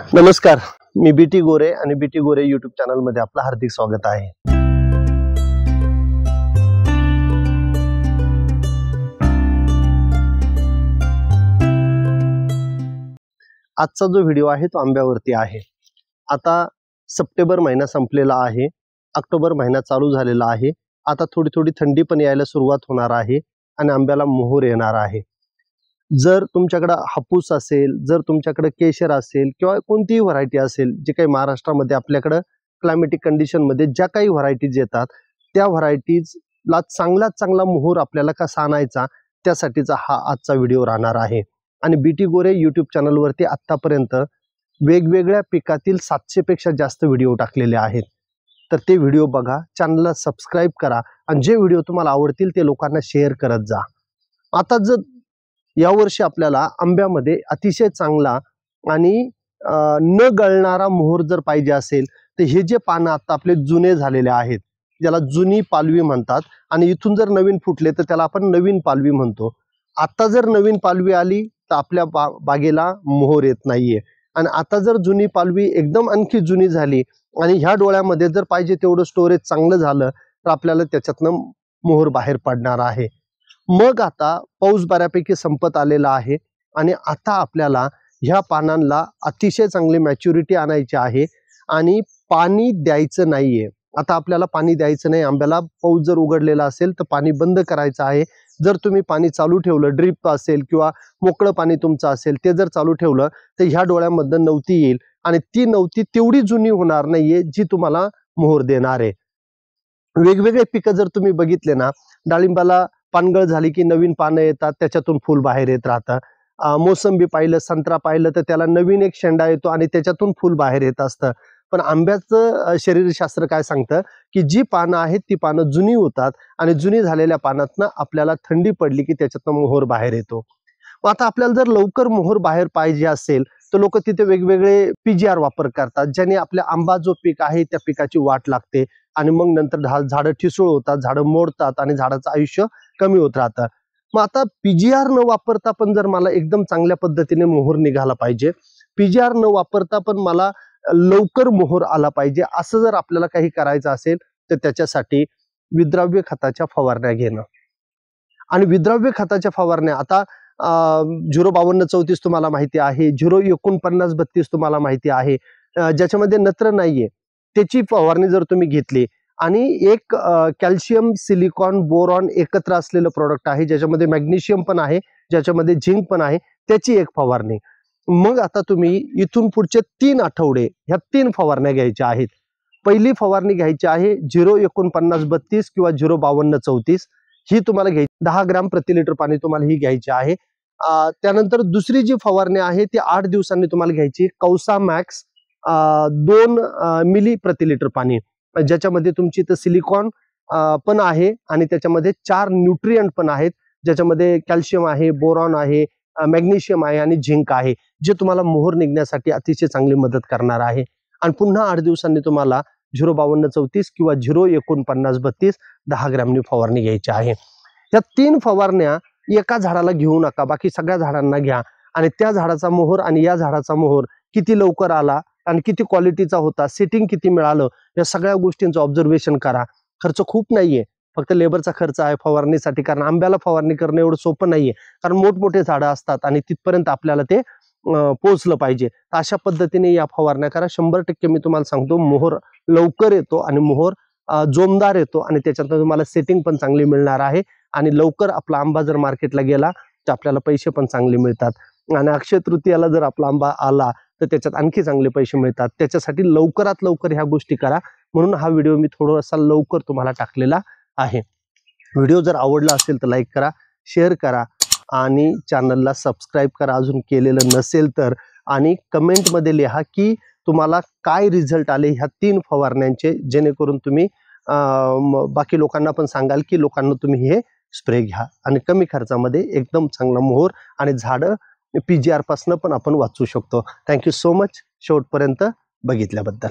नमस्कार, मी बीटी गोरे आणि बीटी गोरे YouTube channel मध्ये आपलं हार्दिक स्वागत आहे। आजचा जो व्हिडिओ आहे तो आंब्यावरती आहे। आता सप्टेंबर महिना संपलेला आहे, ऑक्टोबर महिना चालू झालेला आहे। आता थोडी थोडी थंडी पण यायला सुरुवात होणार आहे आणि आंब्याला मोहर येणार आहे। जर तुमच्याकडे हापूस असेल, जर तुमच्याकडे केशर असेल किंवा कोणतीही व्हरायटी असेल, जे काही महाराष्ट्रामध्ये आपल्याकडे क्लायमेटिक कंडिशन मध्ये ज्या काही व्हरायटीज येतात त्या व्हरायटीजला चांगला मोहर आपल्याला कसा आणायचा त्यासाठीचा हा आजचा व्हिडिओ राहणार आहे। आणि बीटी गोरे यूट्यूब चॅनल वरती आतापर्यंत वेगवेगळ्या पिकातील 700 पेक्षा जास्त व्हिडिओ टाकलेले आहेत। तर ते व्हिडिओ बघा, चॅनलला सबस्क्राइब करा आणि जे व्हिडिओ तुम्हाला आवडतील ते लोकांना शेअर करत जा। आता जर यावर्षी आपल्याला आंब्यामध्ये अतिशय चांगला आणि न गळणारा मोहर जर पाहिजे असेल तर हे जे पानं आता आपले जुने झालेले आहेत, ज्याला जुनी पालवी म्हणतात, आणि इथून जर नवीन फुटले तर त्याला आपण नवीन पालवी म्हणतो। आता जर नवीन पालवी आली तर आपल्या बागेला मोहर येत नाहीये, आणि आता जर जुनी पालवी एकदम आणखी जुनी झाली आणि ह्या डोळ्यामध्ये जर पाहिजे तेवढं स्टोरेज चांगलं झालं तर आपल्याला त्याच्यातनं मोहर बाहेर पडणार आहे। मग आता पाऊस बऱ्यापैकी संपत आलेला आहे आणि आता आपल्याला ह्या पानांना अतिशय चांगली मॅच्युरिटी आणायची आहे आणि पाणी द्यायचं नाहीये। आता आपल्याला पाणी द्यायचं नाही, आंब्याला पाऊस जर उघडलेला असेल तर पाणी बंद करायचं आहे। जर तुम्ही पाणी चालू ठेवलं, ड्रिप असेल किंवा मोकळं पाणी तुमचं असेल, ते जर चालू ठेवलं तर ह्या डोळ्यामध्ये नवती येईल आणि ती नवती तेवढी जुनी होणार नाहीये जी तुम्हाला मोहर देणार आहे। वेगवेगळे पिकं जर तुम्ही बघितले ना, डाळिंबाला पानगळ झाली की नवीन पानं येतात, त्याच्यातून फूल बाहेर येत राहतं। मोसंबी पाहिलं, संत्रा पाहिलं तर त्याला नवीन एक शेंडा येतो आणि त्याच्यातून फूल बाहेर येत असतं। पण आंब्याचं शरीरशास्त्र काय सांगतं की जी पानं आहेत ती पानं जुनी होतात आणि जुनी झालेल्या पानातनं आपल्याला थंडी पडली की त्याच्यातनं मोहर बाहेर येतो। मग आता आपल्याला जर लवकर मोहर बाहेर पाहिजे असेल तर लोक तिथे वेगवेगळे पीजीआर वापर करतात, ज्याने आपल्या आंबा जो पीक आहे त्या पिकाची वाट लागते आणि मग नंतर झाडं ठिसूळ होतात, झाडं मोडतात आणि झाडाचं आयुष्य कमी होत राहतं। मग आता पीजीआर न वापरता पण जर मला एकदम चांगल्या पद्धतीने मोहर निघाला पाहिजे, पीजीआर न वापरता पण मला लवकर मोहर आला पाहिजे, असं जर आपल्याला काही करायचं असेल तर त्याच्यासाठी विद्राव्य खताच्या फवारण्या घेणं। आणि विद्राव्य खताच्या फवारण्या आता 05234 तुम्हाला माहिती आहे, 04932 तुम्हाला माहिती आहे, ज्याच्यामध्ये नत्र नाहीये त्याची फवारणी जर तुम्ही घेतली, आणि एक कॅल्शियम सिलिकॉन बोरॉन एकत्र असलेलं प्रोडक्ट आहे, ज्याच्यामध्ये मॅग्नेशियम पण आहे, ज्याच्यामध्ये झिंक पण आहे, त्याची एक फवारणी। मग आता तुम्ही इथून पुढचे 3 आठवडे ह्या 3 फवारण्या घ्यायच्या आहेत। पहिली फवारणी घ्यायची आहे 04932 किंवा 05234, ही तुम्हाला घ्यायची 10 ग्रॅम प्रति लिटर पाणी तुम्हाला ही घ्यायची आहे। त्यानंतर दुसरी जी फवारणी आहे ती 8 दिवसांनी तुम्हाला घ्यायची, कौसा मॅक्स 2 मिली प्रति लिटर पाणी, ज्याच्यामध्ये तुमची इथं सिलिकॉन पण आहे आणि त्याच्यामध्ये 4 न्यूट्रिएंट पण आहेत, ज्याच्यामध्ये कॅल्शियम आहे, बोरॉन आहे, मॅग्नेशियम आहे आणि झिंक आहे, जे तुम्हाला मोहर निघण्यासाठी अतिशय चांगली मदत करणार आहे। आणि पुन्हा 8 दिवसांनी तुम्हाला 05234 किंवा 04932 10 ग्रॅमनी फवारणी घ्यायची आहे। या 3 फवारण्या एका झाडाला घेऊ नका, बाकी सगळ्या झाडांना घ्या आणि त्या झाडाचा मोहर आणि या झाडाचा मोहर किती लवकर आला आणि किती क्वालिटीचा होता, सेटिंग किती मिळालं, या सगळ्या गोष्टींचं ऑब्झर्वेशन करा। खर्च खूप नाहीये, फक्त लेबरचा खर्च आहे फवारणीसाठी, कारण आंब्याला फवारणी करणं एवढं सोपं नाहीये, कारण मोठमोठे झाडं असतात आणि तिथपर्यंत आपल्याला ते पोहोचलं पाहिजे। अशा पद्धतीने या फवारण्या करा, 100% मी तुम्हाला सांगतो मोहर लवकर येतो आणि मोहर जोमदार येतो आणि त्याच्यातून तुम्हाला सेटिंग पण चांगली मिळणार आहे आणि लवकर आपला आंबा जर मार्केटला गेला तर आपल्याला पैसे पण चांगले मिळतात, आणि अक्षय तृतीयाला जर आपला आंबा आला तर त्याच्यात आणखी चांगले पैसे मिळतात। त्याच्यासाठी लवकरात लवकर ह्या गोष्टी करा, म्हणून हा व्हिडिओ मी थोडासा लवकर तुम्हाला टाकलेला आहे। व्हिडिओ जर आवडला असेल तर लाईक करा, शेअर करा आणि चॅनलला सबस्क्राइब करा अजून केलेलं नसेल तर, आणि कमेंटमध्ये लिहा की तुम्हाला काय रिझल्ट आले ह्या 3 फवारण्यांचे, जेणेकरून तुम्ही बाकी लोकांना पण सांगाल की लोकांना तुम्ही हे स्प्रे घ्या आणि कमी खर्चामध्ये एकदम चांगला मोहर आणि झाडं पीजीआर पासून पण आपण वाचू शकतो। थँक्यू सो मच शेवटपर्यंत बघितल्याबद्दल।